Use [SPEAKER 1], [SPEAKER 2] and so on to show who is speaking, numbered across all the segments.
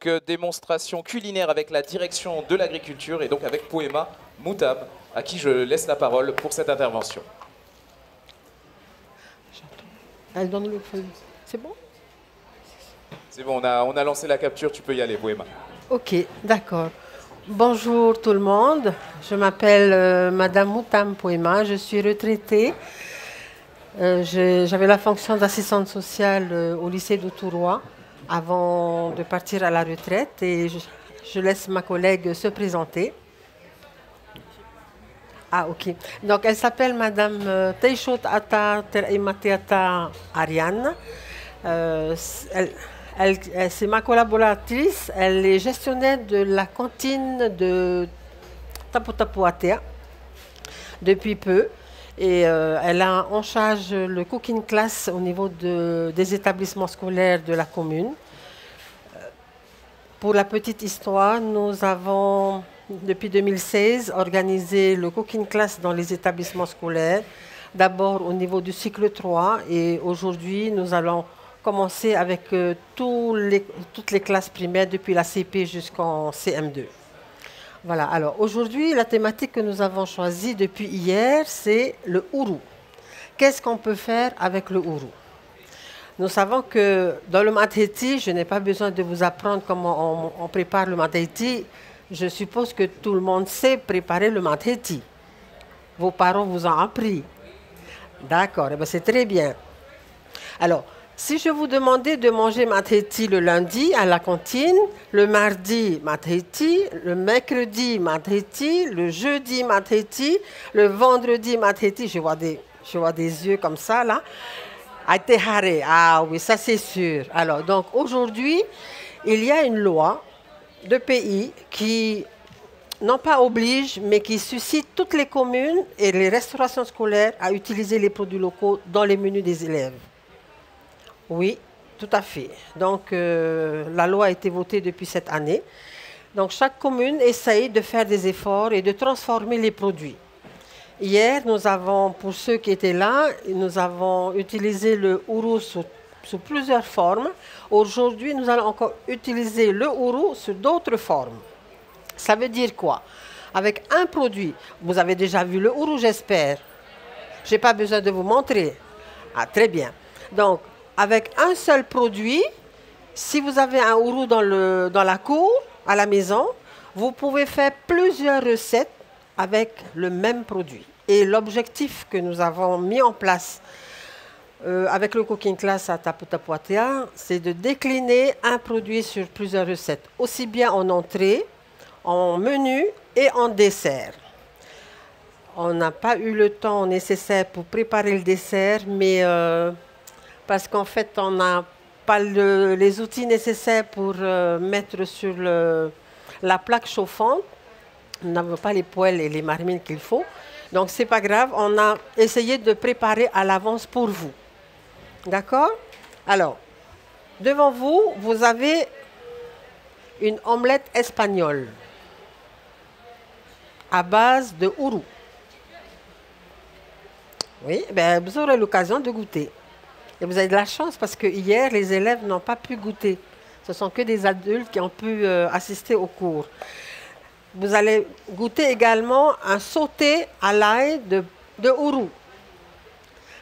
[SPEAKER 1] donc démonstration culinaire avec la direction de l'agriculture et donc avec Poema Moutab, à qui je laisse la parole pour cette intervention.
[SPEAKER 2] Elle donne le feu. C'est bon?
[SPEAKER 1] C'est bon, on a lancé la capture, tu peux y aller, Poema.
[SPEAKER 2] Ok, d'accord. Bonjour tout le monde. Je m'appelle Madame Moutam Poema. Je suis retraitée. J'avais la fonction d'assistante sociale au lycée de Tourois avant de partir à la retraite et je laisse ma collègue se présenter. Ah, ok. Donc, elle s'appelle Madame Teishot Ata Teraimateata Ariane. C'est ma collaboratrice. Elle est gestionnaire de la cantine de Tapu Tapu Atea depuis peu. Et elle a en charge le cooking class au niveau des établissements scolaires de la commune. Pour la petite histoire, nous avons, depuis 2016, organisé le cooking class dans les établissements scolaires, d'abord au niveau du cycle 3, et aujourd'hui, nous allons commencer avec toutes les classes primaires, depuis la CP jusqu'en CM2. Voilà, alors aujourd'hui, la thématique que nous avons choisie depuis hier, c'est le ourou. Qu'est-ce qu'on peut faire avec le ourou? Nous savons que dans le matheti, je n'ai pas besoin de vous apprendre comment on prépare le matheti. Je suppose que tout le monde sait préparer le matheti. Vos parents vous ont appris. D'accord, eh bien c'est très bien. Alors, si je vous demandais de manger matheti le lundi à la cantine, le mardi matheti, le mercredi matheti, le jeudi matheti, le vendredi matheti, je vois des yeux comme ça là. Ah oui, ça c'est sûr. Alors, donc aujourd'hui, il y a une loi de pays qui, non pas oblige, mais qui suscite toutes les communes et les restaurations scolaires à utiliser les produits locaux dans les menus des élèves. Oui, tout à fait. Donc, la loi a été votée depuis cette année. Donc, chaque commune essaye de faire des efforts et de transformer les produits. Hier, nous avons, pour ceux qui étaient là, nous avons utilisé le ourou sous plusieurs formes. Aujourd'hui, nous allons encore utiliser le ourou sous d'autres formes. Ça veut dire quoi? Avec un produit, vous avez déjà vu le ourou, j'espère. Je n'ai pas besoin de vous montrer. Ah, très bien. Donc, avec un seul produit, si vous avez un ourou dans la cour, à la maison, vous pouvez faire plusieurs recettes avec le même produit. Et l'objectif que nous avons mis en place avec le cooking class à Tapu Tapu Atea, c'est de décliner un produit sur plusieurs recettes, aussi bien en entrée, en menu et en dessert. On n'a pas eu le temps nécessaire pour préparer le dessert, mais parce qu'en fait, on n'a pas les outils nécessaires pour mettre sur la plaque chauffante. Nous n'avons pas les poêles et les marmines qu'il faut. Donc, ce n'est pas grave. On a essayé de préparer à l'avance pour vous. D'accord? Alors, devant vous, vous avez une omelette espagnole à base de ourou. Oui, ben, vous aurez l'occasion de goûter. Et vous avez de la chance parce que hier, les élèves n'ont pas pu goûter. Ce sont que des adultes qui ont pu assister au cours. Vous allez goûter également un sauté à l'ail de ourou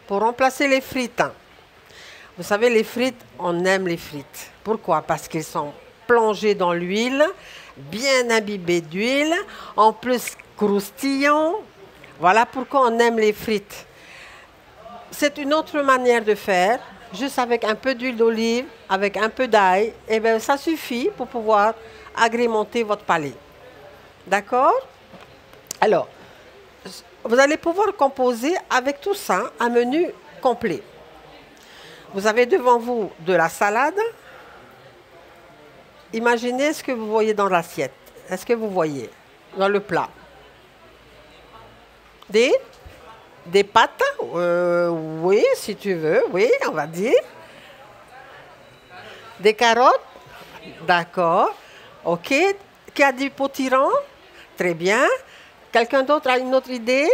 [SPEAKER 2] pour remplacer les frites. Vous savez, les frites, on aime les frites. Pourquoi? Parce qu'ils sont plongés dans l'huile, bien imbibés d'huile, en plus croustillants. Voilà pourquoi on aime les frites. C'est une autre manière de faire, juste avec un peu d'huile d'olive, avec un peu d'ail, et bien ça suffit pour pouvoir agrémenter votre palais. D'accord? Alors, vous allez pouvoir composer avec tout ça un menu complet. Vous avez devant vous de la salade. Imaginez ce que vous voyez dans l'assiette. Est-ce que vous voyez dans le plat? Des pâtes? Oui, si tu veux, oui, on va dire. Des carottes? D'accord. OK. Qui a dit potiron? Très bien. Quelqu'un d'autre a une autre idée?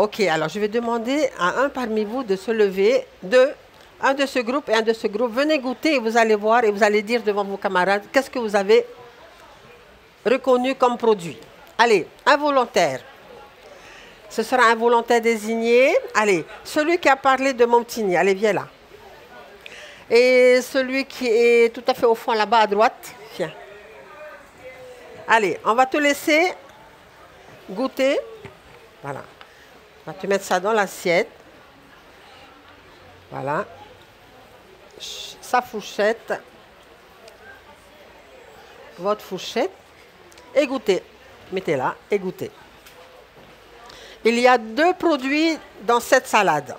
[SPEAKER 2] Ok, alors je vais demander à un parmi vous de se lever, un de ce groupe et un de ce groupe. Venez goûter et vous allez voir et vous allez dire devant vos camarades qu'est-ce que vous avez reconnu comme produit. Allez, un volontaire. Ce sera un volontaire désigné. Allez, celui qui a parlé de Montigny, allez, viens là. Et celui qui est tout à fait au fond là-bas à droite, viens. Allez, on va te laisser goûter. Voilà. On va te mettre ça dans l'assiette. Voilà. Sa fourchette. Votre fourchette. Et goûtez. Mettez-la et goûtez. Il y a 2 produits dans cette salade.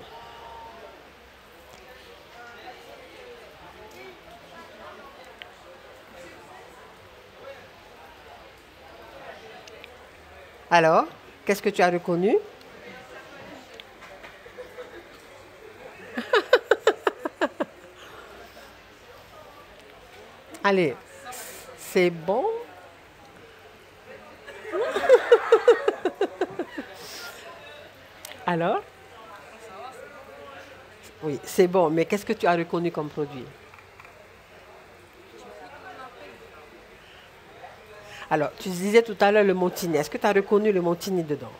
[SPEAKER 2] Alors, qu'est-ce que tu as reconnu? Allez, c'est bon? Alors? Oui, c'est bon, mais qu'est-ce que tu as reconnu comme produit? Alors, tu disais tout à l'heure le Montigny. Est-ce que tu as reconnu le Montigny dedans?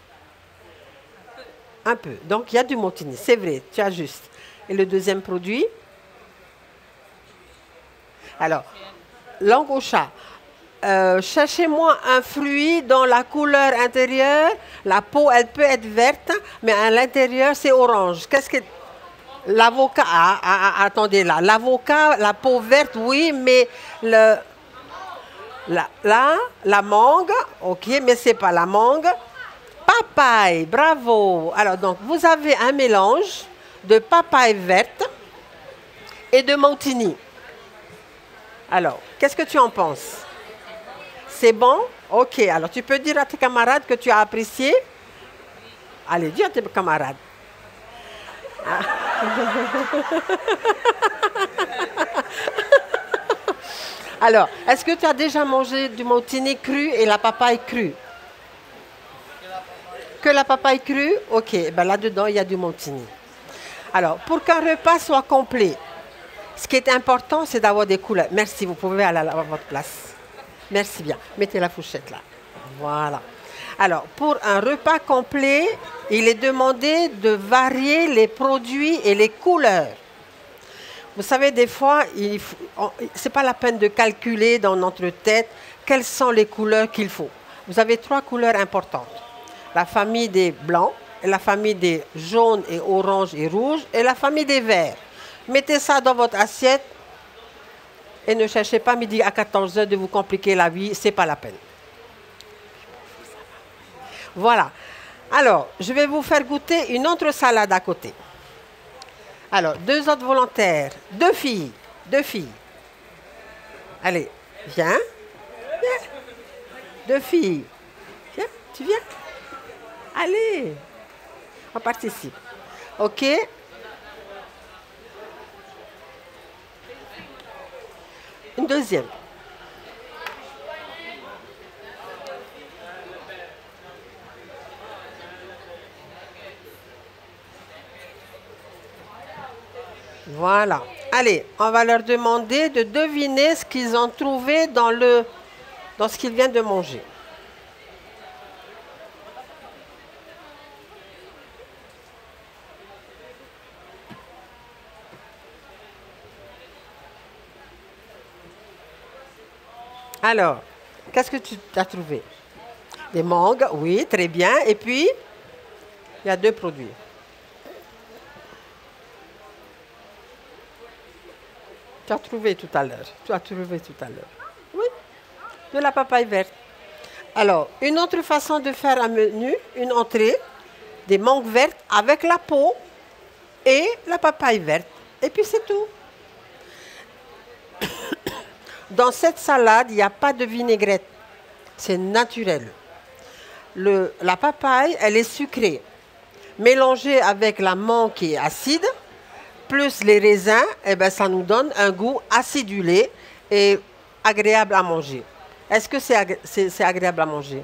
[SPEAKER 2] Un peu. Donc, il y a du Montigny, c'est vrai, tu as juste. Et le deuxième produit? Alors, langue au chat. Cherchez-moi un fruit dont la couleur intérieure, la peau, elle peut être verte, mais à l'intérieur, c'est orange. Qu'est-ce que... L'avocat, attendez là. L'avocat, la peau verte, oui, mais la mangue, ok, mais c'est pas la mangue. Papaye, bravo. Alors, donc, vous avez un mélange de papaye verte et de Montigny. Alors, qu'est-ce que tu en penses? C'est bon? Ok, alors tu peux dire à tes camarades que tu as apprécié? Allez, dis à tes camarades. Alors, est-ce que tu as déjà mangé du Montigny cru et la papaye crue? Que la papaye crue? Ok, ben là-dedans, il y a du Montigny. Alors, pour qu'un repas soit complet, ce qui est important, c'est d'avoir des couleurs. Merci, vous pouvez aller à votre place. Merci bien. Mettez la fourchette là. Voilà. Alors, pour un repas complet, il est demandé de varier les produits et les couleurs. Vous savez, des fois, ce n'est pas la peine de calculer dans notre tête quelles sont les couleurs qu'il faut. Vous avez 3 couleurs importantes. La famille des blancs, la famille des jaunes et oranges et rouges, et la famille des verts. Mettez ça dans votre assiette et ne cherchez pas midi à 14 h de vous compliquer la vie, ce n'est pas la peine. Voilà. Alors, je vais vous faire goûter une autre salade à côté. Alors, 2 autres volontaires, 2 filles, 2 filles. Allez, viens. Viens. 2 filles. Viens, tu viens. Allez. On participe. OK. Une deuxième. Voilà. Allez, on va leur demander de deviner ce qu'ils ont trouvé dans ce qu'ils viennent de manger. Alors, qu'est-ce que tu as trouvé? Des mangues, oui, très bien. Et puis, il y a 2 produits. Tu as trouvé tout à l'heure. Tu as trouvé tout à l'heure. Oui, de la papaye verte. Alors, une autre façon de faire un menu, une entrée, des mangues vertes avec la peau et la papaye verte. Et puis c'est tout. Dans cette salade, il n'y a pas de vinaigrette. C'est naturel. La papaye, elle est sucrée. Mélangée avec la mangue qui est acide, plus les raisins, eh ben, ça nous donne un goût acidulé et agréable à manger. Est-ce que c'est agréable à manger?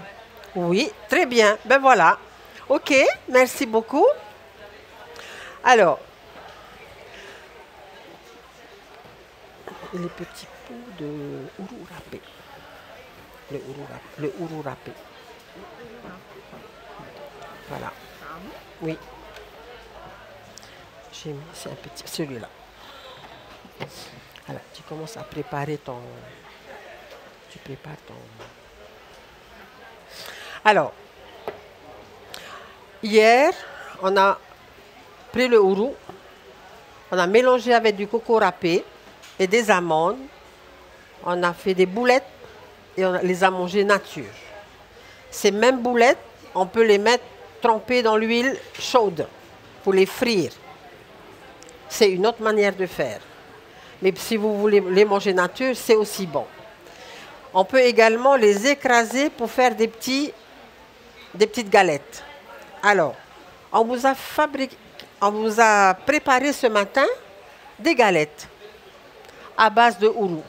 [SPEAKER 2] Oui, très bien. Ben voilà. Ok, merci beaucoup. Alors, les petits pots de ourou râpé. Le ourou râpé. Voilà. Oui. J'ai mis, c'est un petit, celui-là. Alors, tu commences à préparer ton... Tu prépares ton... Alors, hier, on a pris le ourou, on a mélangé avec du coco râpé et des amandes. On a fait des boulettes et on les a mangées nature. Ces mêmes boulettes, on peut les mettre trempées dans l'huile chaude pour les frire. C'est une autre manière de faire. Mais si vous voulez les manger nature, c'est aussi bon. On peut également les écraser pour faire des petites galettes. Alors, on vous a préparé ce matin des galettes à base de ourou.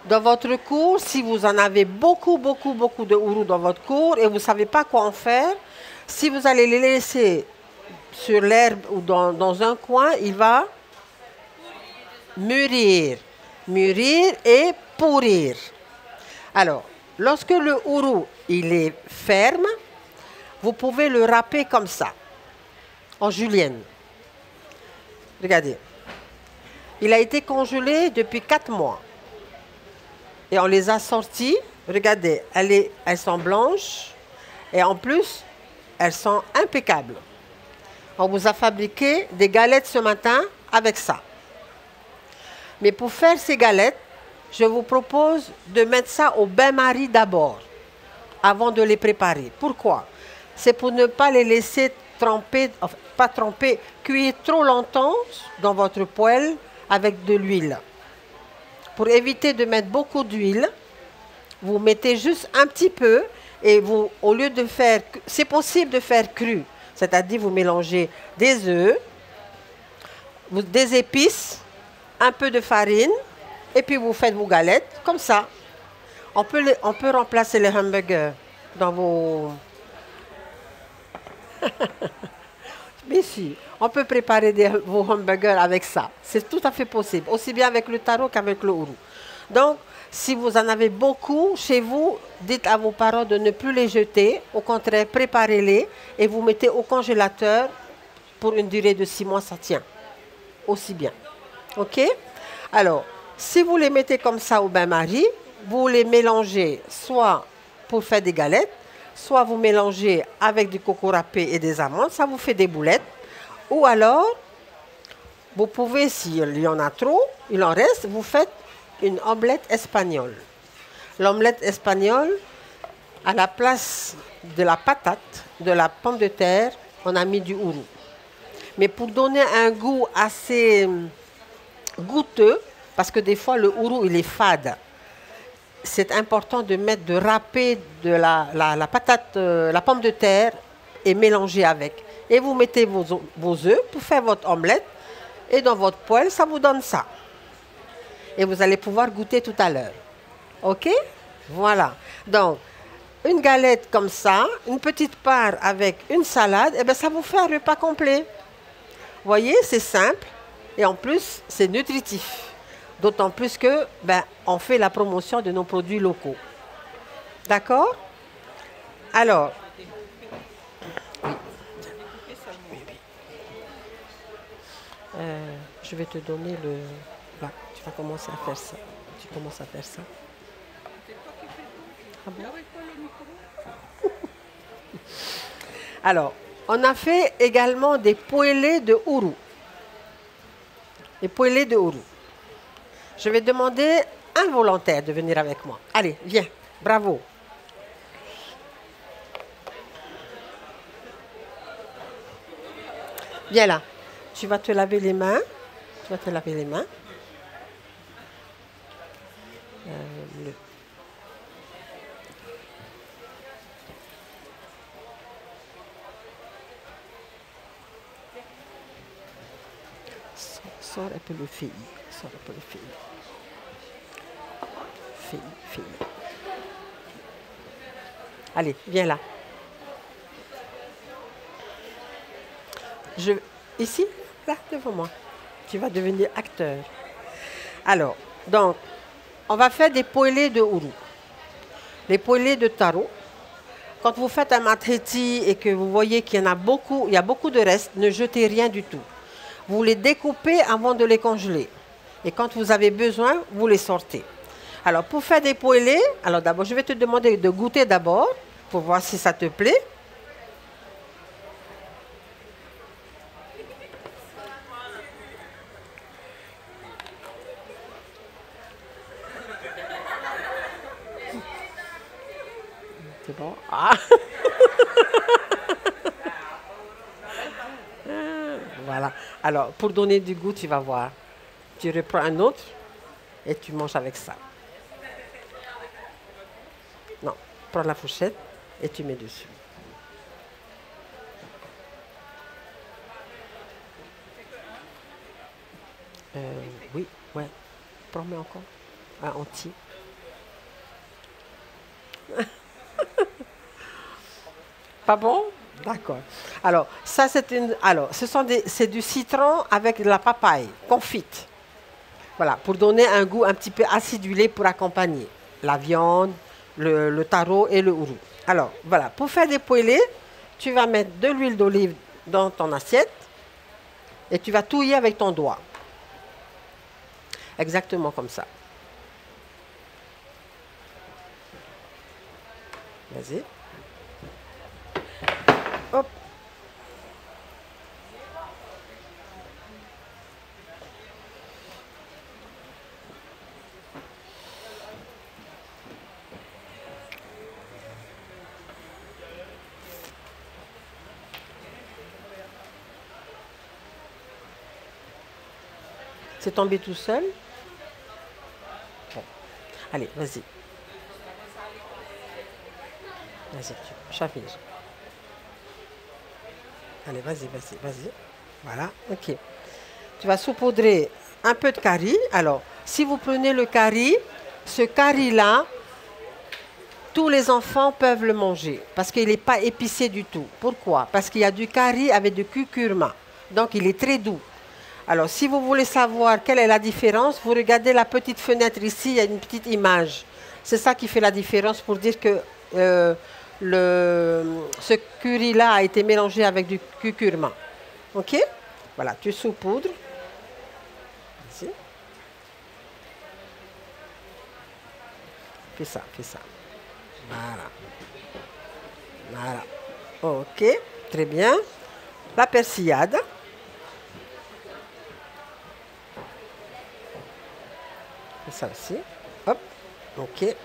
[SPEAKER 2] Dans votre cours, si vous en avez beaucoup de ourou dans votre cours et vous ne savez pas quoi en faire, si vous allez les laisser sur l'herbe ou dans un coin, il va mûrir et pourrir. Alors, lorsque le ourou il est ferme, vous pouvez le râper comme ça, en julienne. Regardez. Il a été congelé depuis 4 mois. Et on les a sortis. Regardez, elles sont blanches. Et en plus, elles sont impeccables. On vous a fabriqué des galettes ce matin avec ça. Mais pour faire ces galettes, je vous propose de mettre ça au bain-marie d'abord, avant de les préparer. Pourquoi? C'est pour ne pas les laisser tremper, enfin, pas tremper, cuire trop longtemps dans votre poêle avec de l'huile. Pour éviter de mettre beaucoup d'huile, vous mettez juste un petit peu et vous, au lieu de faire, c'est possible de faire cru, c'est-à-dire vous mélangez des œufs, des épices, un peu de farine et puis vous faites vos galettes comme ça. On peut remplacer les hamburgers dans vos... Mais si, on peut préparer vos hamburgers avec ça. C'est tout à fait possible, aussi bien avec le taro qu'avec le ourou. Donc, si vous en avez beaucoup chez vous, dites à vos parents de ne plus les jeter. Au contraire, préparez-les et vous mettez au congélateur pour une durée de 6 mois, ça tient aussi bien. OK? Alors, si vous les mettez comme ça au bain-marie, vous les mélangez soit pour faire des galettes, soit vous mélangez avec du coco râpé et des amandes, ça vous fait des boulettes. Ou alors, vous pouvez, s'il y en a trop, il en reste, vous faites une omelette espagnole. L'omelette espagnole, à la place de la patate, de la pomme de terre, on a mis du ourou. Mais pour donner un goût assez goûteux, parce que des fois le ourou il est fade, c'est important de râper de la patate, la pomme de terre et mélanger avec. Et vous mettez vos œufs pour faire votre omelette et dans votre poêle, ça vous donne ça. Et vous allez pouvoir goûter tout à l'heure. OK? Voilà. Donc, une galette comme ça, une petite part avec une salade, et bien ça vous fait un repas complet. Vous voyez, c'est simple et en plus, c'est nutritif. D'autant plus que on fait la promotion de nos produits locaux. D'accord? Alors, je vais te donner le... Là, tu vas commencer à faire ça. Tu commences à faire ça. Ah bon? Alors, on a fait également des poêlés de ourou. Des poêlés de ourou. Je vais demander à un volontaire de venir avec moi. Allez, viens. Bravo. Viens là. Tu vas te laver les mains. Tu vas te laver les mains. Sors un peu le fil. Sors un peu le fil. Fil. Allez, viens là. Je, ici, là, devant moi. Tu vas devenir acteur. Alors, donc, on va faire des poêlés de ourou. Les poêlés de taro. Quand vous faites un matriti et que vous voyez qu'il y en a beaucoup, il y a beaucoup de restes, ne jetez rien du tout. Vous les découpez avant de les congeler. Et quand vous avez besoin, vous les sortez. Alors, pour faire des poêlés, alors d'abord, je vais te demander de goûter d'abord pour voir si ça te plaît. C'est bon. Ah. Voilà. Alors, pour donner du goût, tu vas voir. Tu reprends un autre et tu manges avec ça. Non, prends la fourchette et tu mets dessus. Oui, ouais. Prends-moi encore un entier. Pas bon? D'accord. Alors, ça c'est une. Alors, c'est du citron avec de la papaye confite. Voilà, pour donner un goût un petit peu acidulé pour accompagner la viande, le taro et le ourou. Alors, voilà, pour faire des poêlés, tu vas mettre de l'huile d'olive dans ton assiette et tu vas touiller avec ton doigt. Exactement comme ça. Vas-y. Hop. C'est tombé tout seul. Bon. Allez, vas-y. Vas-y, chavire. Allez, vas-y, vas-y, vas-y. Voilà, ok. Tu vas saupoudrer un peu de curry. Alors, si vous prenez le curry, ce curry-là, tous les enfants peuvent le manger parce qu'il n'est pas épicé du tout. Pourquoi? Parce qu'il y a du curry avec du curcuma. Donc, il est très doux. Alors, si vous voulez savoir quelle est la différence, vous regardez la petite fenêtre ici, il y a une petite image. C'est ça qui fait la différence pour dire que ce curry-là a été mélangé avec du curcuma. OK? Voilà, tu saupoudres. Ici. Fais ça, fais ça. Voilà. Voilà. OK, très bien. La persillade. Et ça aussi. Hop. OK.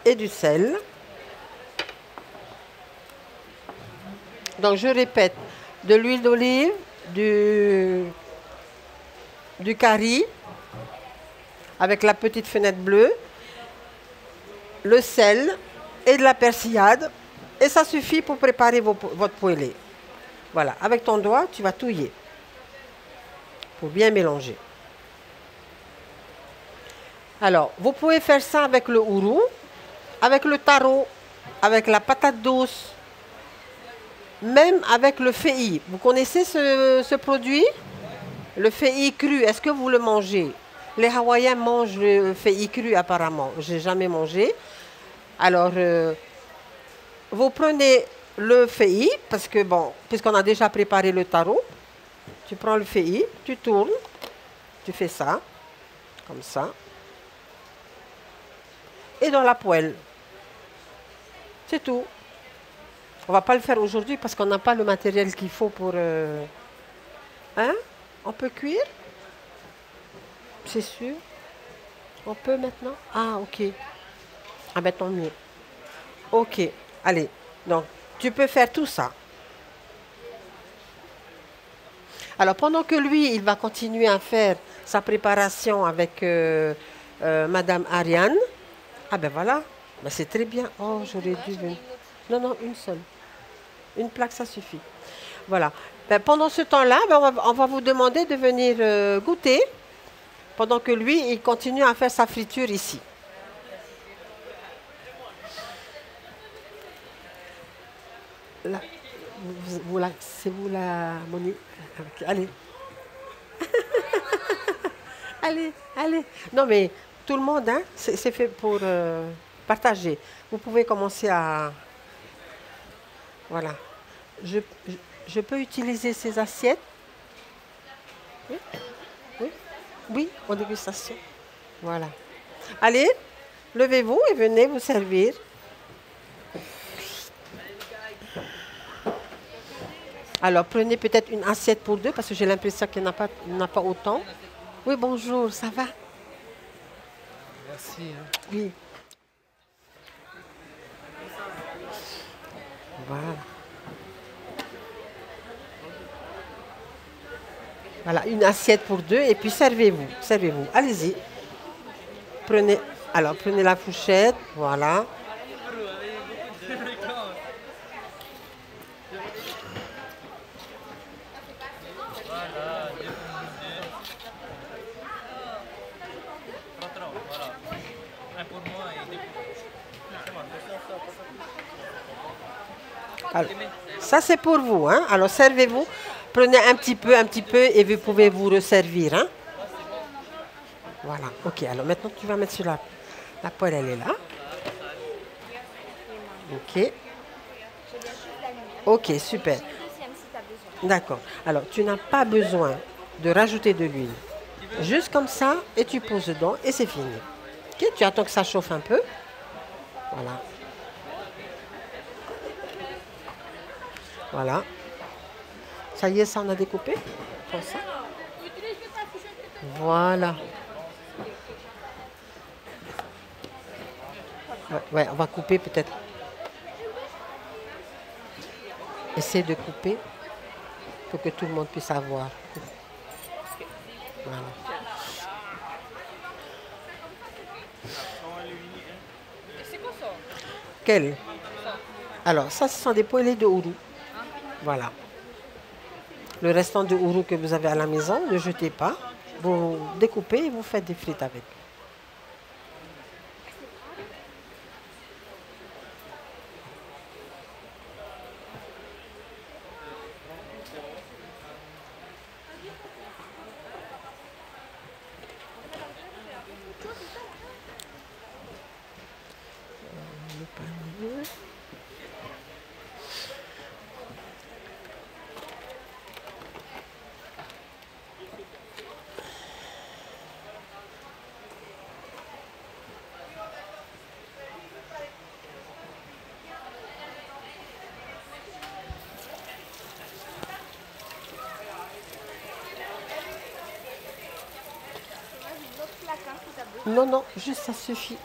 [SPEAKER 2] Et du sel. Donc, je répète, de l'huile d'olive, du curry, avec la petite fenêtre bleue, le sel et de la persillade. Et ça suffit pour préparer votre poêlée. Voilà, avec ton doigt, tu vas touiller pour bien mélanger. Alors, vous pouvez faire ça avec le ourou, avec le taro, avec la patate douce, même avec le fei. Vous connaissez ce produit? Le fei cru, est-ce que vous le mangez? Les Hawaïens mangent le fei cru apparemment. Je n'ai jamais mangé. Alors, vous prenez le fei, parce que bon, puisqu'on a déjà préparé le taro, tu prends le fei, tu tournes, tu fais ça, comme ça. Et dans la poêle. C'est tout. On ne va pas le faire aujourd'hui parce qu'on n'a pas le matériel qu'il faut pour... Hein? On peut cuire? C'est sûr. On peut maintenant? Ah, ok. Ah ben tant mieux. Ok. Allez. Donc, tu peux faire tout ça. Alors, pendant que lui, il va continuer à faire sa préparation avec Madame Ariane. Ah ben voilà. Ben, c'est très bien. Oh, j'aurais dû... Non, non, une seule. Une plaque, ça suffit. Voilà. Ben, pendant ce temps-là, ben, on va vous demander de venir goûter pendant que lui, il continue à faire sa friture ici. Là, c'est vous la Monique. Allez. Allez, allez. Non, mais tout le monde, hein, c'est fait pour partager. Vous pouvez commencer à... Voilà. Je, je- je peux utiliser ces assiettes? Oui, oui, oui, en dégustation. Voilà. Allez, levez-vous et venez vous servir. Alors, prenez peut-être une assiette pour deux parce que j'ai l'impression qu'il n'y en a pas, il n'y en a pas autant. Oui, bonjour, ça va?
[SPEAKER 3] Merci. Hein.
[SPEAKER 2] Oui. Voilà. Voilà, une assiette pour deux et puis servez-vous. Servez-vous. Allez-y. Prenez, alors, prenez la fourchette. Voilà. Alors, ça, c'est pour vous. Hein? Alors, servez-vous. Prenez un petit peu, et vous pouvez vous resservir. Hein? Voilà. OK. Alors, maintenant, tu vas mettre sur la poêle, elle est là. OK. OK, super. D'accord. Alors, tu n'as pas besoin de rajouter de l'huile. Juste comme ça, et tu poses dedans, et c'est fini. OK, tu attends que ça chauffe un peu. Voilà. Voilà. Ça y est, ça, on a découpé. Comme ça. Voilà. Ouais, ouais, on va couper peut-être. Essaye de couper pour que tout le monde puisse avoir. Voilà. Quel? Alors, ça, ce sont des poêlés de ourou. Voilà. Le restant de ourou que vous avez à la maison, ne jetez pas. Vous découpez et vous faites des frites avec. Non, non, juste ça suffit.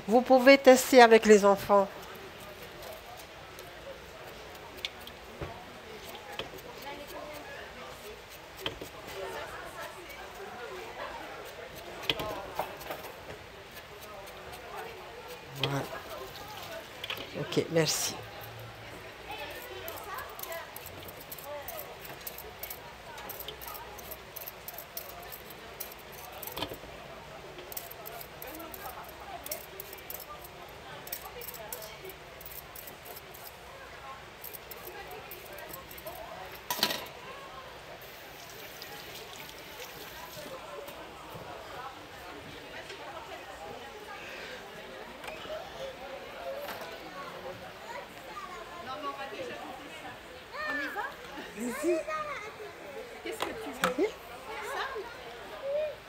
[SPEAKER 2] Vous pouvez tester avec les enfants. Voilà. Ok, merci.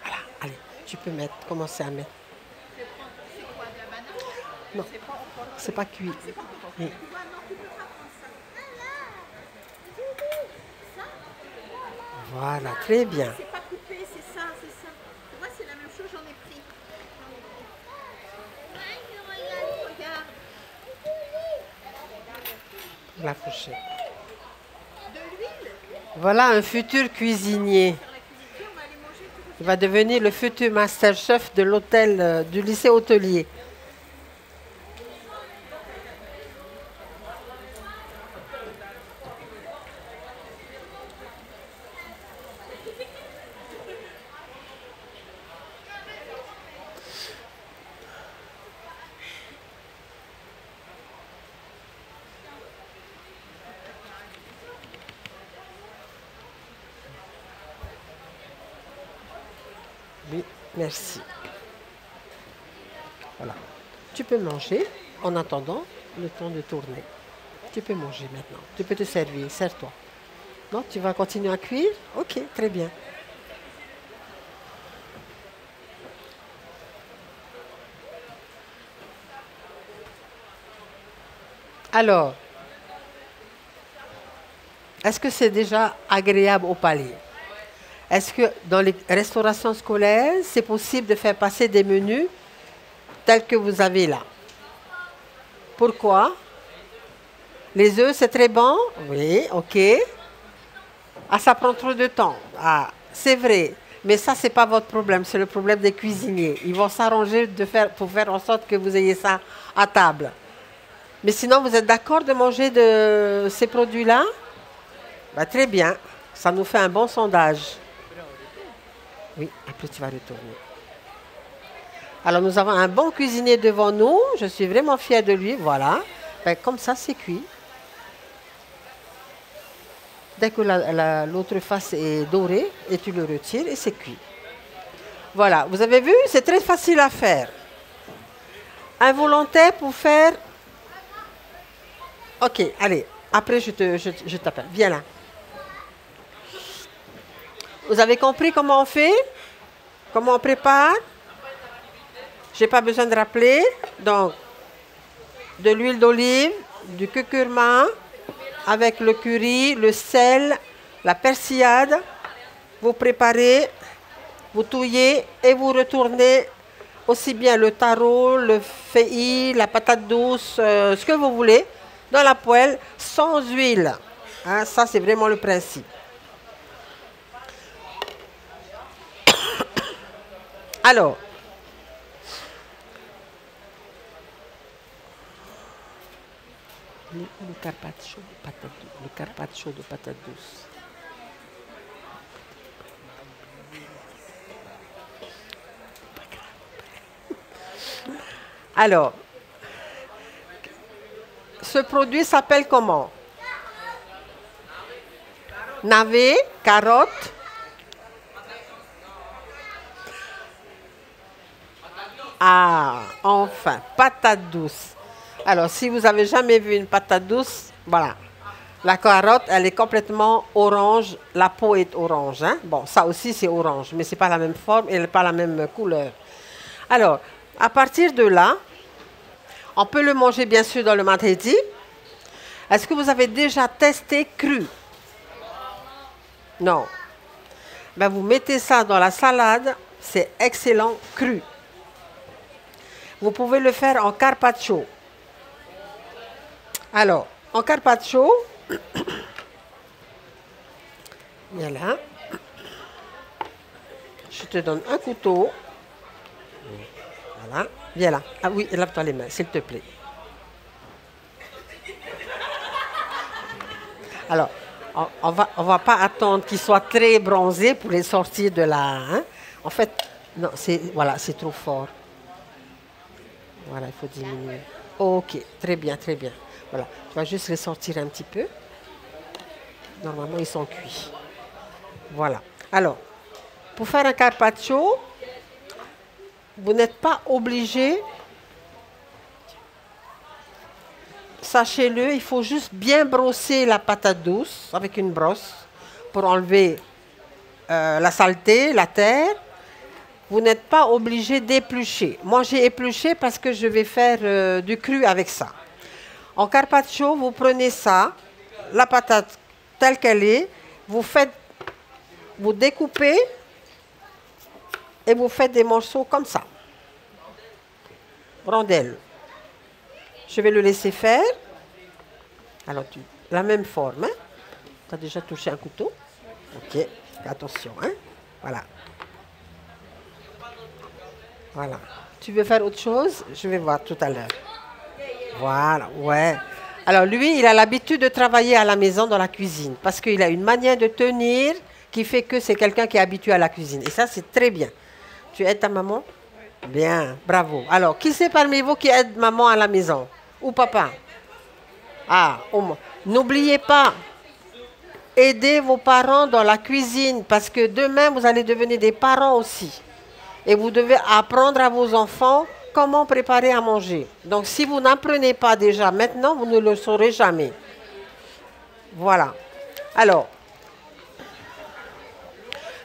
[SPEAKER 2] Voilà, allez, tu peux mettre, commencer à mettre. Non, c'est pas cuit. Oui. Voilà, très bien.
[SPEAKER 4] C'est pas coupé, c'est ça, c'est ça. Tu vois, c'est la même chose, j'en ai pris. Regarde.
[SPEAKER 2] La fourchette.
[SPEAKER 4] De l'huile.
[SPEAKER 2] Voilà un futur cuisinier.
[SPEAKER 4] Sur la cuisinière, on va aller manger tout
[SPEAKER 2] Il va devenir le futur master chef de l'hôtel du lycée hôtelier. Oui, merci. Voilà. Tu peux manger en attendant le temps de tourner. Tu peux manger maintenant. Tu peux te servir. Sers-toi. Non, tu vas continuer à cuire? Ok, très bien. Alors, est-ce que c'est déjà agréable au palais? Est-ce que dans les restaurations scolaires, c'est possible de faire passer des menus tels que vous avez là? Pourquoi? Les œufs, c'est très bon? Oui, ok. Ah, ça prend trop de temps. Ah, c'est vrai. Mais ça, ce n'est pas votre problème, c'est le problème des cuisiniers. Ils vont s'arranger pour faire en sorte que vous ayez ça à table. Mais sinon, vous êtes d'accord de manger de ces produits-là? Ben, très bien. Ça nous fait un bon sondage. Oui, après tu vas retourner. Alors, nous avons un bon cuisinier devant nous. Je suis vraiment fière de lui. Voilà. Ben, comme ça, c'est cuit. Dès que l'autre face est dorée, et tu le retires et c'est cuit. Voilà. Vous avez vu? C'est très facile à faire. Un volontaire pour faire... Ok, allez. Après, je t'appelle. Viens là. Vous avez compris comment on fait? Comment on prépare? Je n'ai pas besoin de rappeler. Donc, de l'huile d'olive, du curcuma, avec le curry, le sel, la persillade. Vous préparez, vous touillez et vous retournez aussi bien le taro, le feuillis, la patate douce, ce que vous voulez, dans la poêle, sans huile. Hein, ça, c'est vraiment le principe. Alors, le carpaccio de patate douce. Alors, ce produit s'appelle comment? Navet, carotte. Ah, enfin, patate douce. Alors, si vous n'avez jamais vu une patate douce, voilà. La carotte, elle est complètement orange. La peau est orange. Hein? Bon, ça aussi, c'est orange, mais ce n'est pas la même forme et pas la même couleur. Alors, à partir de là, on peut le manger, bien sûr, dans le martini. Est-ce que vous avez déjà testé cru? Non. Ben, vous mettez ça dans la salade. C'est excellent cru. Vous pouvez le faire en carpaccio. Alors, en carpaccio, voilà. Je te donne un couteau. Voilà. Viens là. Ah oui, lave-toi les mains, s'il te plaît. Alors, on va pas attendre qu'il soit très bronzé pour les sortir de là. Hein? En fait, non, voilà, c'est trop fort. Voilà, il faut diminuer. Ok, très bien, très bien. Voilà, tu vas juste les sortir un petit peu. Normalement, ils sont cuits. Voilà. Alors, pour faire un carpaccio, vous n'êtes pas obligé. Sachez-le, il faut juste bien brosser la patate douce avec une brosse pour enlever la saleté, la terre. Vous n'êtes pas obligé d'éplucher. Moi, j'ai épluché parce que je vais faire du cru avec ça. En carpaccio, vous prenez ça, la patate telle qu'elle est, vous découpez et vous faites des morceaux comme ça. Rondelles. Je vais le laisser faire. Alors, la même forme. Hein? Tu as déjà touché un couteau. Ok, attention. Hein? Voilà. Voilà. Tu veux faire autre chose? Je vais voir tout à l'heure. Voilà, ouais. Alors lui, il a l'habitude de travailler à la maison dans la cuisine parce qu'il a une manière de tenir qui fait que c'est quelqu'un qui est habitué à la cuisine. Et ça, c'est très bien. Tu aides ta maman? Bien, bravo. Alors, qui c'est parmi vous qui aide maman à la maison? Ou papa? Ah, au moins. N'oubliez pas, aidez vos parents dans la cuisine parce que demain, vous allez devenir des parents aussi. Et vous devez apprendre à vos enfants comment préparer à manger. Donc, si vous n'apprenez pas déjà maintenant, vous ne le saurez jamais. Voilà. Alors,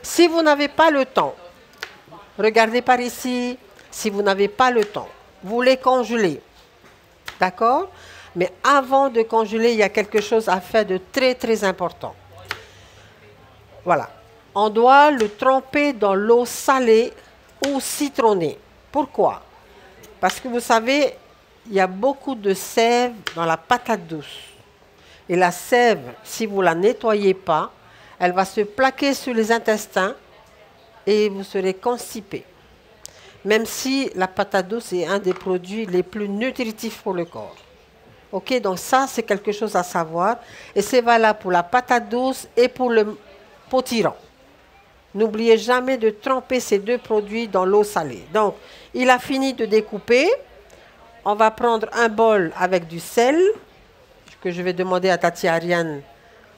[SPEAKER 2] si vous n'avez pas le temps, regardez par ici, si vous n'avez pas le temps, vous les congelez. D'accord? Mais avant de congeler, il y a quelque chose à faire de très, très important. Voilà. On doit le tremper dans l'eau salée ou citronnée. Pourquoi? Parce que vous savez, il y a beaucoup de sève dans la patate douce. Et la sève, si vous ne la nettoyez pas, elle va se plaquer sur les intestins et vous serez constipé. Même si la patate douce est un des produits les plus nutritifs pour le corps. Ok, donc ça, c'est quelque chose à savoir. Et c'est valable pour la patate douce et pour le potiron. N'oubliez jamais de tremper ces deux produits dans l'eau salée. Donc, il a fini de découper. On va prendre un bol avec du sel, que je vais demander à Tati Ariane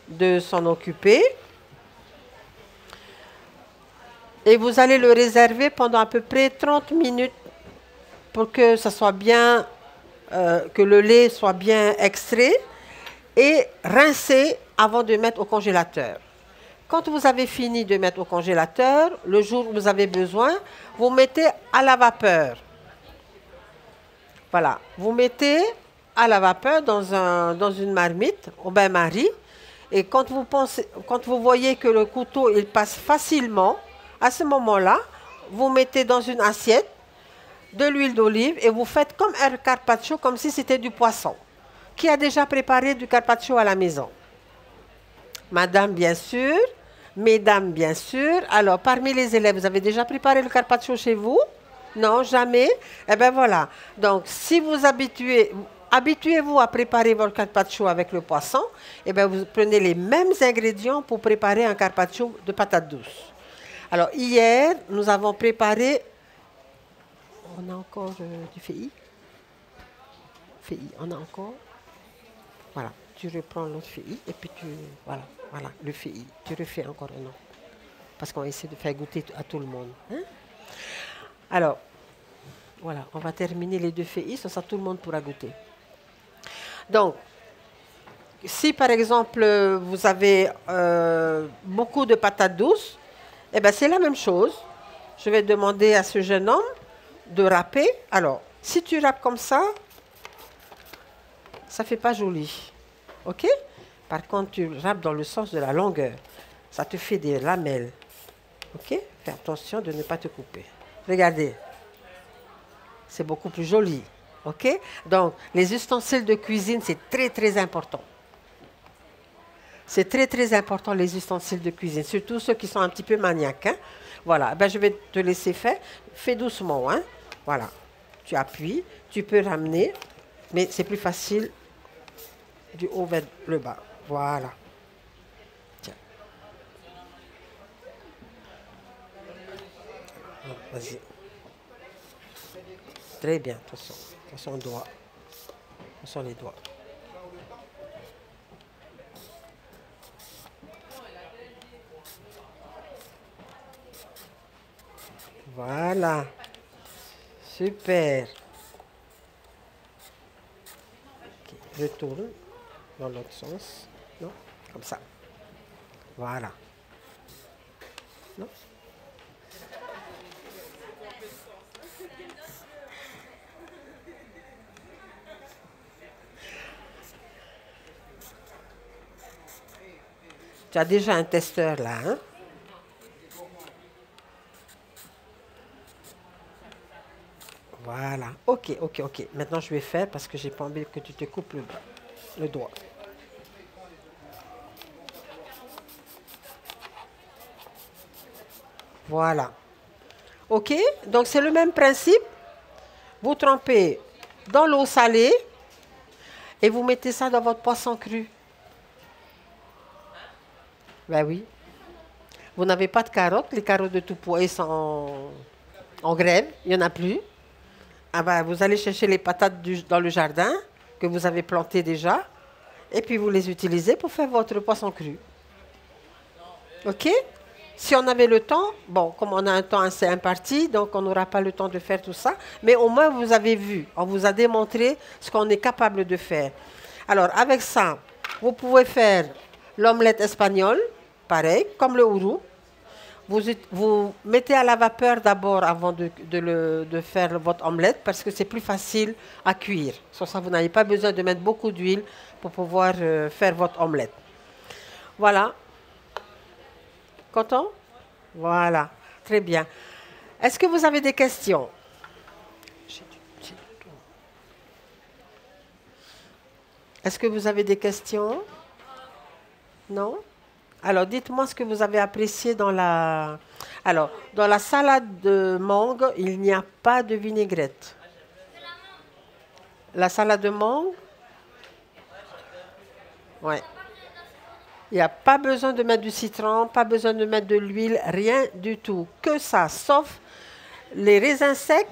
[SPEAKER 2] de s'en occuper. Et vous allez le réserver pendant à peu près 30 minutes pour que ça soit bien, que le lait soit bien extrait et rincé avant de mettre au congélateur. Quand vous avez fini de mettre au congélateur, le jour où vous avez besoin, vous mettez à la vapeur. Voilà, vous mettez à la vapeur dans une marmite, au bain-marie, et quand vous voyez que le couteau il passe facilement, à ce moment-là, vous mettez dans une assiette de l'huile d'olive et vous faites comme un carpaccio, comme si c'était du poisson. Qui a déjà préparé du carpaccio à la maison? Madame, bien sûr. Mesdames, bien sûr. Alors, parmi les élèves, vous avez déjà préparé le carpaccio chez vous? Non, jamais? Eh bien, voilà. Donc, si vous habituez-vous à préparer votre carpaccio avec le poisson, eh bien, vous prenez les mêmes ingrédients pour préparer un carpaccio de patates douces. Alors, hier, nous avons préparé... On a encore du fei? Fei, on a encore? Voilà, tu reprends l'autre fei et puis voilà, le fei. Tu refais encore un autre. Parce qu'on essaie de faire goûter à tout le monde. Hein? Alors, voilà, on va terminer les deux fei, ça tout le monde pourra goûter. Donc, si par exemple vous avez beaucoup de patates douces, eh bien c'est la même chose. Je vais demander à ce jeune homme de râper. Alors, si tu râpes comme ça ne fait pas joli. OK? Par contre, tu râpes dans le sens de la longueur. Ça te fait des lamelles. OK? Fais attention de ne pas te couper. Regardez. C'est beaucoup plus joli. OK? Donc, les ustensiles de cuisine, c'est très, très important. C'est très, très important, les ustensiles de cuisine. Surtout ceux qui sont un petit peu maniaques. Hein? Voilà. Ben, je vais te laisser faire. Fais doucement. Hein? Voilà. Tu appuies. Tu peux ramener. Mais c'est plus facile du haut vers le bas. Voilà. Tiens. Vas-y. Très bien, attention. Attention aux doigts. Attention les doigts. Voilà. Super. Okay. Retourne dans l'autre sens. Non, comme ça. Voilà. Non. Tu as déjà un testeur là, hein? Voilà. Ok. Maintenant, je vais faire parce que j'ai pas envie que tu te coupes le doigt. Voilà. OK? Donc, c'est le même principe. Vous trempez dans l'eau salée et vous mettez ça dans votre poisson cru. Ben oui. Vous n'avez pas de carottes. Les carottes de Tupoué sont en grève. Il n'y en a plus. Ah ben, vous allez chercher les patates dans le jardin que vous avez plantées déjà. Et puis, vous les utilisez pour faire votre poisson cru. OK? Si on avait le temps, bon, comme on a un temps assez imparti, donc on n'aura pas le temps de faire tout ça, mais au moins vous avez vu, on vous a démontré ce qu'on est capable de faire. Alors, avec ça, vous pouvez faire l'omelette espagnole, pareil, comme le ourou. Vous mettez à la vapeur d'abord avant de faire votre omelette parce que c'est plus facile à cuire. Sur ça, vous n'avez pas besoin de mettre beaucoup d'huile pour pouvoir faire votre omelette. Voilà. Content? Voilà. Très bien. Est-ce que vous avez des questions? Est-ce que vous avez des questions? Non? Alors, dites-moi ce que vous avez apprécié dans la... Alors, dans la salade de mangue, il n'y a pas de vinaigrette. La salade de mangue? Ouais. Il n'y a pas besoin de mettre du citron, pas besoin de mettre de l'huile, rien du tout. Que ça, sauf les raisins secs,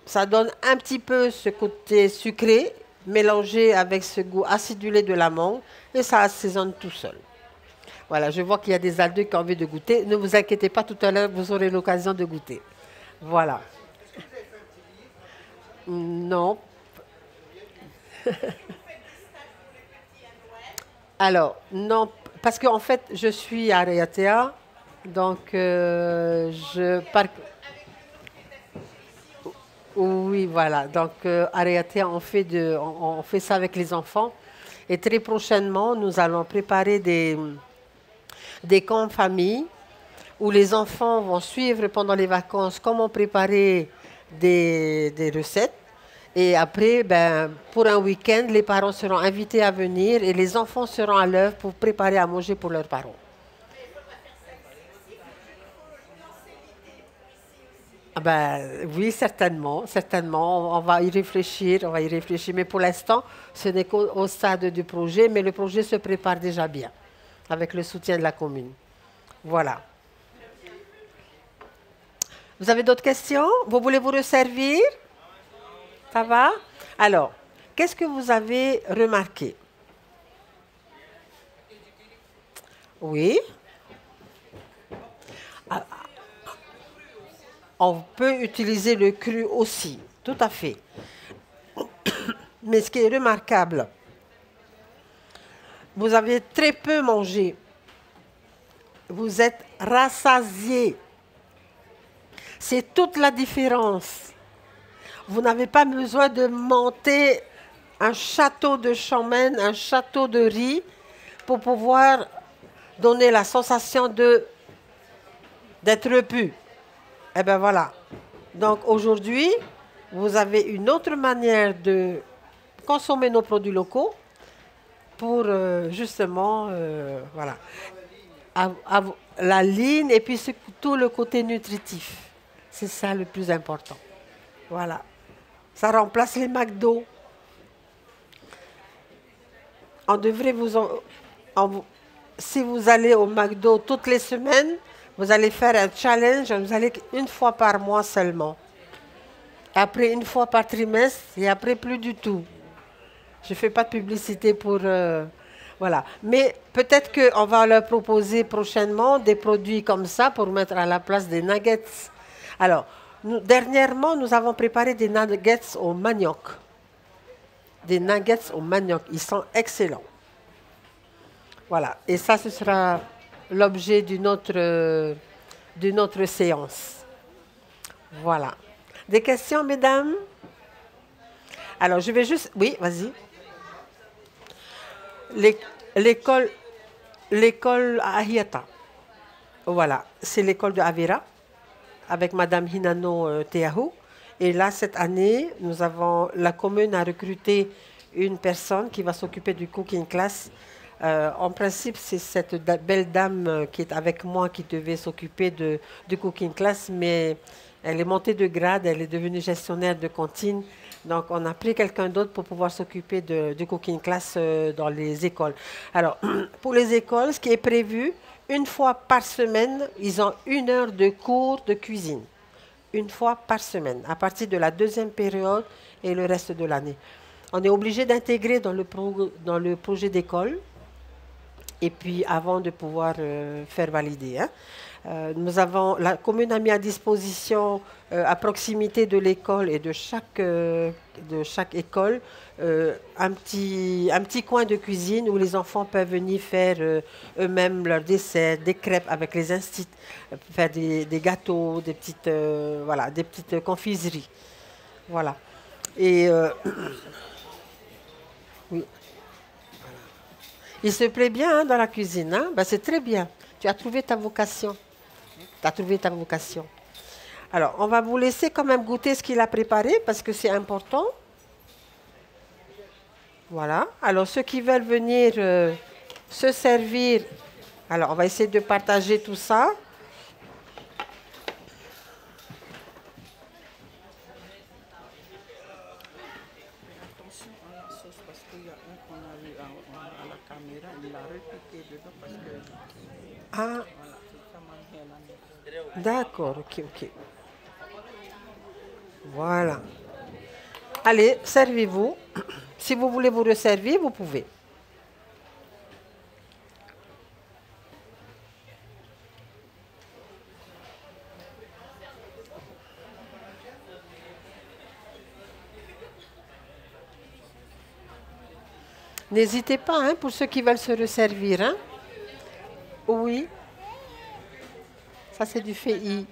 [SPEAKER 2] ça donne un petit peu ce côté sucré, mélangé avec ce goût acidulé de la mangue, et ça assaisonne tout seul. Voilà, je vois qu'il y a des adultes qui ont envie de goûter. Ne vous inquiétez pas, tout à l'heure, vous aurez l'occasion de goûter. Voilà. Non. Alors, non, parce qu'en fait, je suis à Reatea, donc oui, voilà. Donc, à Reatea, on fait ça avec les enfants. Et très prochainement, nous allons préparer des camps famille où les enfants vont suivre pendant les vacances comment préparer des recettes. Et après, ben, pour un week-end, les parents seront invités à venir et les enfants seront à l'œuvre pour préparer à manger pour leurs parents. Ah ben, oui, certainement, certainement. On va y réfléchir, Mais pour l'instant, ce n'est qu'au stade du projet, mais le projet se prépare déjà bien, avec le soutien de la commune. Voilà. Vous avez d'autres questions? Vous voulez vous resservir? Ça va? Alors, qu'est-ce que vous avez remarqué? Oui. On peut utiliser le cru aussi, tout à fait. Mais ce qui est remarquable, vous avez très peu mangé. Vous êtes rassasié. C'est toute la différence. Vous n'avez pas besoin de monter un château de chamen, un château de riz pour pouvoir donner la sensation d'être repu. Eh bien voilà. Donc aujourd'hui, vous avez une autre manière de consommer nos produits locaux pour justement, voilà, la ligne et puis tout le côté nutritif. C'est ça le plus important. Voilà. Ça remplace les McDo. On devrait si vous allez au McDo toutes les semaines, vous allez faire un challenge, vous allez une fois par mois seulement. Après, une fois par trimestre, et après, plus du tout. Je ne fais pas de publicité pour... voilà. Mais peut-être qu'on va leur proposer prochainement des produits comme ça pour mettre à la place des nuggets. Alors, dernièrement, nous avons préparé des nuggets au manioc. Des nuggets au manioc. Ils sont excellents. Voilà. Et ça, ce sera l'objet d'une autre séance. Voilà. Des questions, mesdames? Alors, je vais juste... Oui, vas-y. L'école à Ahiata. Voilà. C'est l'école de Avera avec Madame Hinano Teahu. Et là, cette année, la commune a recruté une personne qui va s'occuper du cooking class En principe, c'est cette belle dame qui est avec moi qui devait s'occuper de cooking class, mais elle est montée de grade, elle est devenue gestionnaire de cantine. Donc, on a pris quelqu'un d'autre pour pouvoir s'occuper de cooking class dans les écoles. Alors, pour les écoles, ce qui est prévu, une fois par semaine, ils ont 1 heure de cours de cuisine. Une fois par semaine, à partir de la 2e période et le reste de l'année. On est obligé d'intégrer dans le projet d'école, et puis avant de pouvoir faire valider. Hein. La commune a mis à disposition, à proximité de l'école et de chaque école, un petit coin de cuisine où les enfants peuvent venir faire eux-mêmes leurs desserts, des crêpes avec les instituts, faire des gâteaux, des petites confiseries. Voilà. Et oui. Il se plaît bien hein, dans la cuisine. Hein? Ben, c'est très bien. Tu as trouvé ta vocation. Tu as trouvé ta vocation. Alors, on va vous laisser quand même goûter ce qu'il a préparé parce que c'est important. Voilà. Alors, ceux qui veulent venir se servir, alors on va essayer de partager tout ça. Ah, d'accord, ok, ok. Voilà. Allez, servez-vous. Si vous voulez vous resservir, vous pouvez. N'hésitez pas, hein, pour ceux qui veulent se resservir. Hein. Oui. Ça, c'est du fei.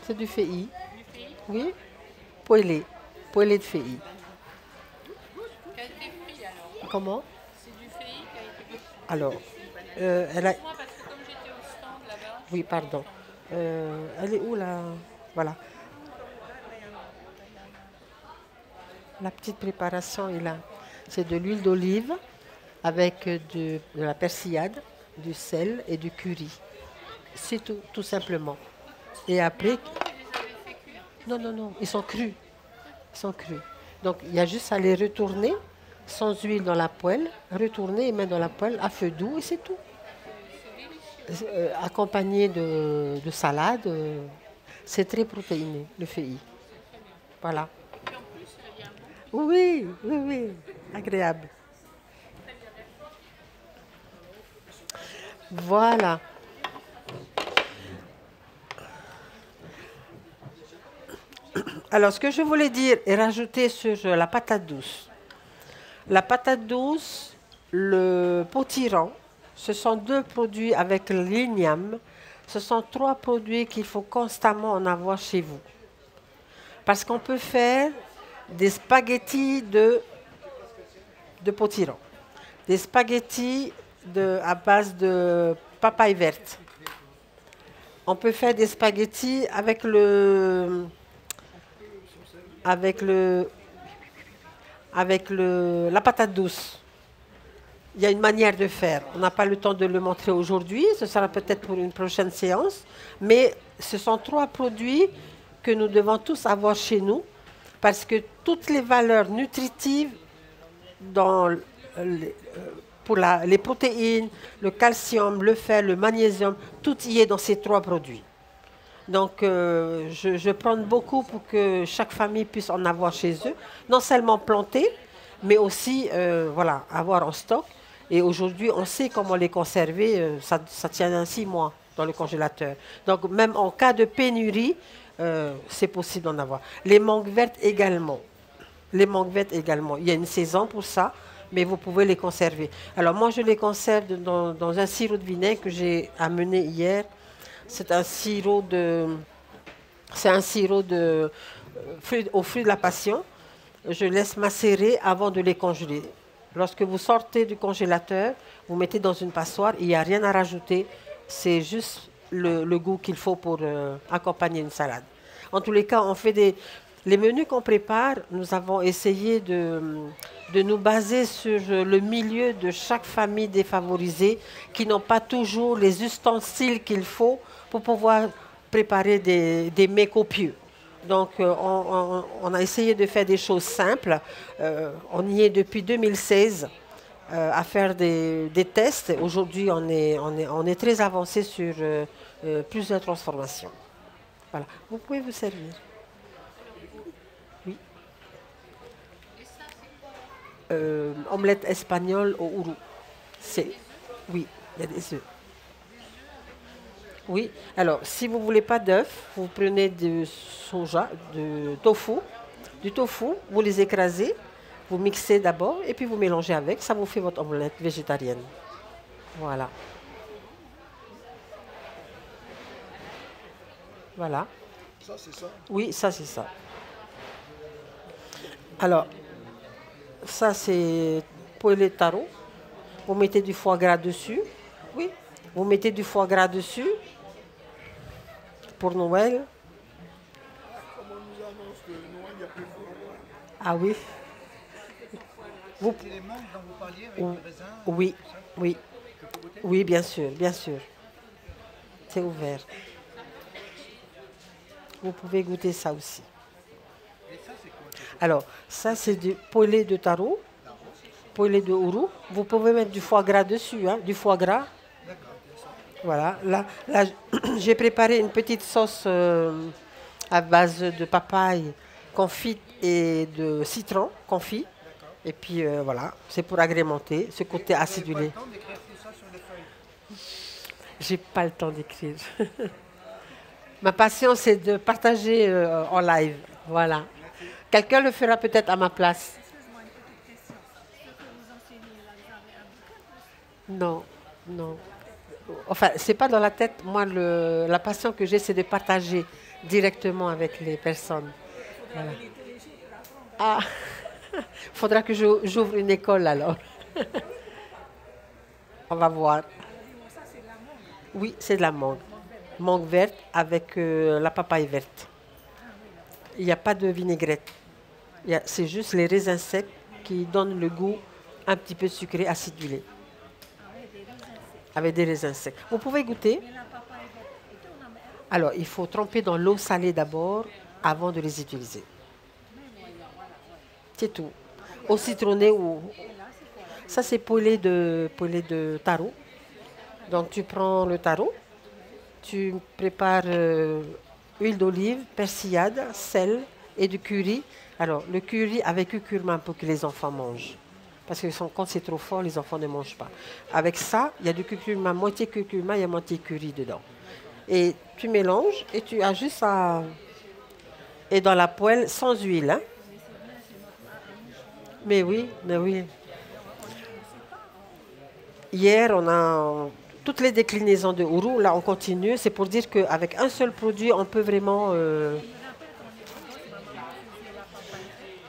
[SPEAKER 2] C'est du fei. Oui. Poêlé. Poêlé de fei.
[SPEAKER 3] Qui a été pris alors.
[SPEAKER 2] Comment?
[SPEAKER 3] C'est du fei qui a été pris.
[SPEAKER 2] Alors, elle a...
[SPEAKER 3] Moi, parce que comme j'étais au stand là-bas.
[SPEAKER 2] Oui, pardon. Elle est où là? Voilà. La petite préparation est là. C'est de l'huile d'olive avec de la persillade, du sel et du curry. C'est tout, tout simplement. Et après... Non, non, non, ils sont crus. Ils sont crus. Donc, il y a juste à les retourner sans huile dans la poêle, retourner et mettre dans la poêle à feu doux et c'est tout. Accompagné de salade, c'est très protéiné, le fei. Voilà. Oui, oui, oui, agréable. Voilà. Alors, ce que je voulais dire et rajouter sur la patate douce. La patate douce, le potiron, ce sont 2 produits avec l'igname. Ce sont 3 produits qu'il faut constamment en avoir chez vous. Parce qu'on peut faire des spaghettis de potiron, des spaghettis à base de papaye verte. On peut faire des spaghettis avec la patate douce. Il y a une manière de faire. On n'a pas le temps de le montrer aujourd'hui, ce sera peut-être pour une prochaine séance, mais ce sont 3 produits que nous devons tous avoir chez nous parce que toutes les valeurs nutritives pour les protéines, le calcium, le fer, le magnésium, tout y est dans ces 3 produits. Donc, je prends beaucoup pour que chaque famille puisse en avoir chez eux, non seulement planter, mais aussi voilà, avoir en stock. Et aujourd'hui, on sait comment les conserver, ça tient 6 mois dans le congélateur. Donc, même en cas de pénurie, c'est possible d'en avoir. Les mangues vertes également. Les mangues vertes également. Il y a une saison pour ça, mais vous pouvez les conserver. Alors, moi, je les conserve dans un sirop de vinaigre que j'ai amené hier. C'est un sirop aux fruits de la passion. Je laisse macérer avant de les congeler. Lorsque vous sortez du congélateur, vous mettez dans une passoire, il n'y a rien à rajouter. C'est juste le goût qu'il faut pour accompagner une salade. En tous les cas, Les menus qu'on prépare, nous avons essayé de nous baser sur le milieu de chaque famille défavorisée qui n'ont pas toujours les ustensiles qu'il faut pour pouvoir préparer des mets copieux. Donc, on a essayé de faire des choses simples. On y est depuis 2016 à faire des tests. Aujourd'hui, on est très avancé sur plusieurs transformations. Voilà. Vous pouvez vous servir. Oui. Omelette espagnole au ourou. Oui, il y a des œufs. Oui, alors si vous ne voulez pas d'œufs, vous prenez du soja, du tofu, vous les écrasez, vous mixez d'abord et puis vous mélangez avec, ça vous fait votre omelette végétarienne. Voilà. Voilà.
[SPEAKER 5] Ça, c'est ça?
[SPEAKER 2] Oui, ça c'est ça. Alors, ça c'est poulet taro. Vous mettez du foie gras dessus. Oui. Vous mettez du foie gras dessus. Pour Noël.
[SPEAKER 5] Comme on nous annonce que Noël, il n'y a plus de foie gras.
[SPEAKER 2] Ah oui. Vous...
[SPEAKER 6] C'est les mangues dont vous parliez avec le raisin?
[SPEAKER 2] Oui, oui.
[SPEAKER 6] Je peux goûter?
[SPEAKER 2] Oui, bien sûr, bien sûr. C'est ouvert. Vous pouvez goûter ça aussi.
[SPEAKER 6] Et ça, c'est quoi?
[SPEAKER 2] Alors, ça, c'est du poulet de taro, poulet de ourou. Vous pouvez mettre du foie gras dessus, hein, du foie gras. Voilà. Là j'ai préparé une petite sauce à base de papaye confite et de citron confit. Et puis, voilà, c'est pour agrémenter ce côté acidulé.
[SPEAKER 6] Vous avez pas le temps d'écrire tout ça sur les feuilles?
[SPEAKER 2] J'ai pas le temps d'écrire. Ma passion, c'est de partager en live. Voilà. Quelqu'un le fera peut-être à ma place.
[SPEAKER 4] Excuse-moi, une petite question. Ce que vous enseignez là, vous avez un bouquin?
[SPEAKER 2] Non, non. Enfin, c'est pas dans la tête. Moi, la passion que j'ai, c'est de partager directement avec les personnes. Voilà. Ah, faudra que j'ouvre une école alors. On va voir. Oui, c'est de la mangue. Mangue verte avec la papaye verte. Il n'y a pas de vinaigrette. C'est juste les raisins secs qui donnent le goût un petit peu sucré, acidulé. Avec des raisins secs. Vous pouvez goûter. Alors, il faut tremper dans l'eau salée d'abord avant de les utiliser. C'est tout. Au citronné ou... Ça, c'est poulet de taro. Donc, tu prends le taro, tu prépares huile d'olive, persillade, sel et du curry. Alors, le curry avec curcuma pour que les enfants mangent. Parce que quand c'est trop fort, les enfants ne mangent pas. Avec ça, il y a du curcuma, moitié curcuma, il y a moitié curry dedans. Et tu mélanges et tu as juste à... Et dans la poêle, sans huile. Hein? Mais oui, mais oui. Hier, on a toutes les déclinaisons de ourou. Là, on continue. C'est pour dire qu'avec un seul produit, on peut vraiment...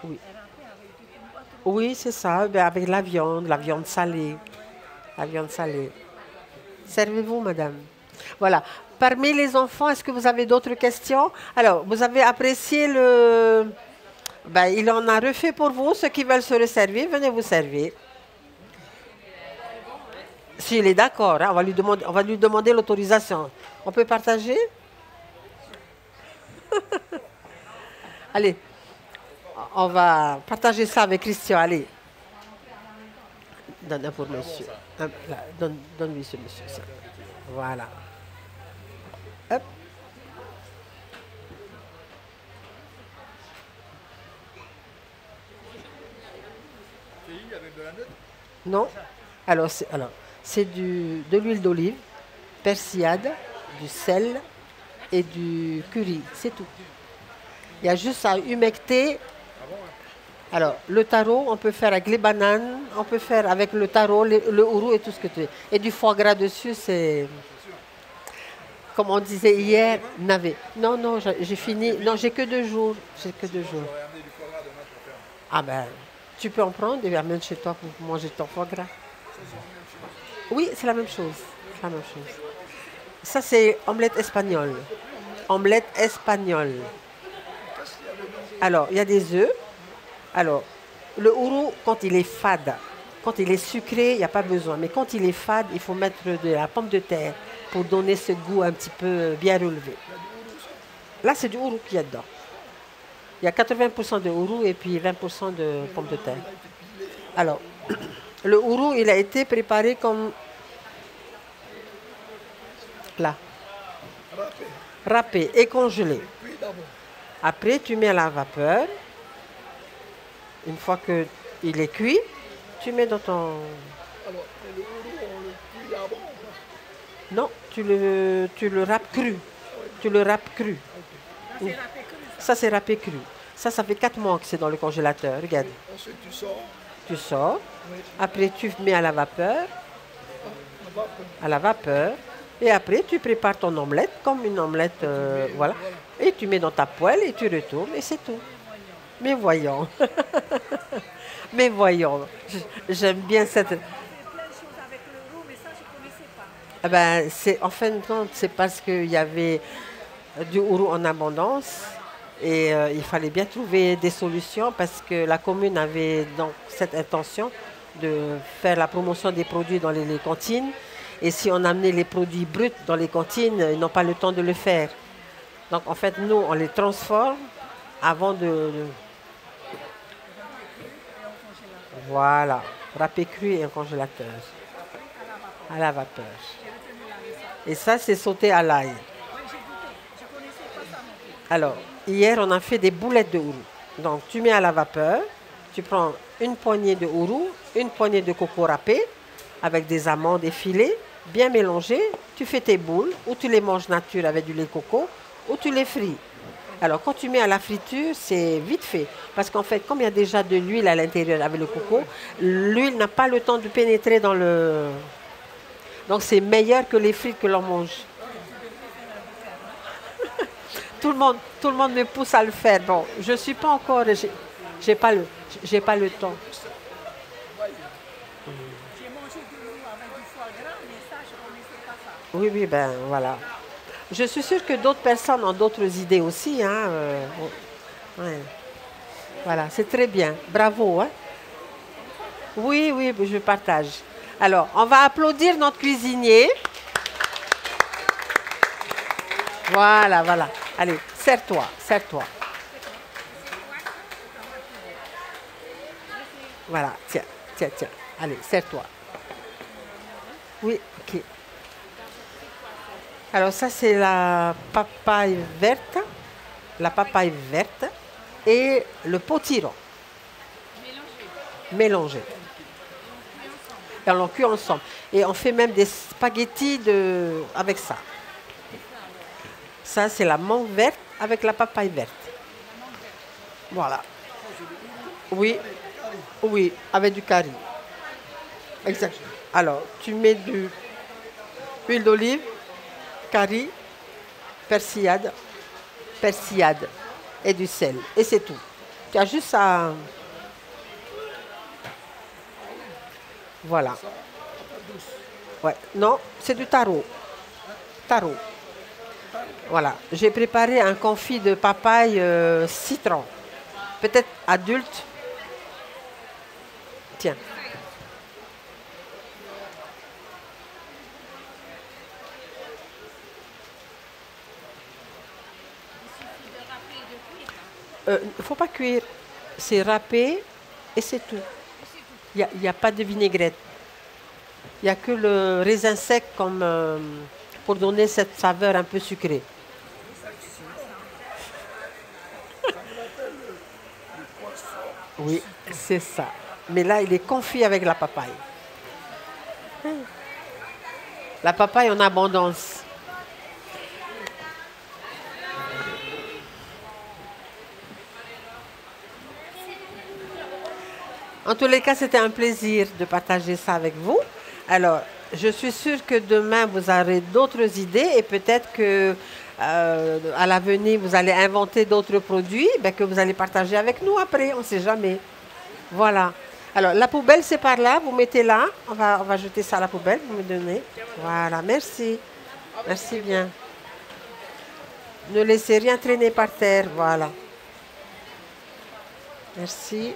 [SPEAKER 2] Oui. Oui, c'est ça, avec la viande salée. La viande salée. Servez-vous, madame. Voilà. Parmi les enfants, est-ce que vous avez d'autres questions? Alors, vous avez apprécié le... il en a refait pour vous. Ceux qui veulent se resservir, venez vous servir. S'il est d'accord, hein, on va lui demander l'autorisation. On peut partager? Allez. On va partager ça avec Christian. Allez. Donne un pour monsieur. Donne-lui ce monsieur. Ça. Voilà. Hop.
[SPEAKER 5] Avec de la note?
[SPEAKER 2] Non. Alors, c'est de l'huile d'olive, persillade, du sel et du curry. C'est tout. Il y a juste à humecter. Alors, le taro, on peut faire avec les bananes, on peut faire avec le taro, le ourou et tout ce que tu veux. Et du foie gras dessus, c'est... Comme on disait hier, navet. Non, non, j'ai fini. Non, j'ai que 2 jours. J'ai que 2 jours. Ah ben, tu peux en prendre et amener chez toi pour manger ton foie gras. Oui, c'est la même chose. C'est la même chose. Ça, c'est omelette espagnole. Omelette espagnole.
[SPEAKER 5] Qu'est-ce qu'il y avait dans
[SPEAKER 2] Alors, il y a des œufs. Alors, le ourou, quand il est fade, quand il est sucré, il n'y a pas besoin. Mais quand il est fade, il faut mettre de la pomme de terre pour donner ce goût un petit peu bien relevé. Là, c'est du ourou qu'il y a dedans. Il y a 80% de ourou et puis 20% de pommes de terre. Alors, le ourou, il a été préparé comme là, râpé et congelé.
[SPEAKER 5] Puis d'abord,
[SPEAKER 2] Après, tu mets à la vapeur. Une fois qu'il est cuit, tu mets dans ton...
[SPEAKER 5] alors, et le ourou, on le cuit d'abord.
[SPEAKER 2] Non, tu le râpes cru. Tu le râpes cru. Ça, c'est râpé cru. Ça fait 4 mois que c'est dans le congélateur. Regarde.
[SPEAKER 5] Ensuite, tu sors.
[SPEAKER 2] Tu sors. Après, tu mets à la vapeur. À la vapeur. Et après, tu prépares ton omelette comme une omelette. Voilà. Et tu mets dans ta poêle et tu retournes et c'est tout. Mais voyons. Mais voyons. J'aime bien cette...
[SPEAKER 4] Plein de choses avec le roux, mais ça, je ne connaissais pas.
[SPEAKER 2] Eh ben, en fin de compte, c'est parce qu'il y avait du ourou en abondance et il fallait bien trouver des solutions parce que la commune avait donc cette intention de faire la promotion des produits dans les cantines. Et si on amenait les produits bruts dans les cantines, ils n'ont pas le temps de le faire. Donc en fait, nous, on les transforme avant de... Voilà, râpé cru et en congélateur. À la vapeur. Et ça, c'est sauté à l'ail. Alors, hier, on a fait des boulettes de ourou. Donc, tu mets à la vapeur, tu prends une poignée de ourou, une poignée de coco râpé, avec des amandes effilées, bien mélangées. Tu fais tes boules, ou tu les manges nature avec du lait de coco, ou tu les frites. Alors, quand tu mets à la friture, c'est vite fait. Parce qu'en fait, comme il y a déjà de l'huile à l'intérieur avec le coco, l'huile n'a pas le temps de pénétrer dans le... Donc, c'est meilleur que les frites que l'on mange. Tout le monde me pousse à le faire. Bon, je ne suis pas encore... J'ai pas le temps.
[SPEAKER 4] J'ai mangé du roux avec du foie gras, mais ça, je ne connaissais pas ça.
[SPEAKER 2] Oui, oui, ben voilà. Je suis sûre que d'autres personnes ont d'autres idées aussi. Hein, ouais. Voilà, c'est très bien. Bravo. Hein. Oui, oui, je partage. Alors, on va applaudir notre cuisinier. Voilà, voilà. Allez, serre-toi, serre-toi. Voilà, tiens, tiens, tiens. Allez, serre-toi. Oui, ok. Alors ça, c'est la papaye verte. La papaye verte et le potiron. Mélangé. Et on cuit ensemble. Et on fait même des spaghettis avec ça. Ça, c'est la mangue verte avec la papaye verte. Voilà. Oui, oui, avec du curry. Exact. Alors, tu mets de l'huile d'olive, curry, persillade et du sel. Et c'est tout. Tu as juste à... Voilà. Ouais. Non, c'est du taro. Taro. Voilà. J'ai préparé un confit de papaye citron. Peut-être adulte. Tiens. Il ne faut pas cuire. C'est râpé et c'est tout. Il n'y a pas de vinaigrette. Il n'y a que le raisin sec comme, pour donner cette saveur un peu sucrée. Oui, c'est ça. Mais là, il est confit avec la papaye. La papaye en abondance. En tous les cas, c'était un plaisir de partager ça avec vous. Alors, je suis sûre que demain, vous aurez d'autres idées et peut-être que à l'avenir, vous allez inventer d'autres produits que vous allez partager avec nous après. On ne sait jamais. Voilà. Alors, la poubelle, c'est par là. Vous mettez là. On va jeter ça à la poubelle. Vous me donnez. Voilà. Merci. Merci bien. Ne laissez rien traîner par terre. Voilà. Merci.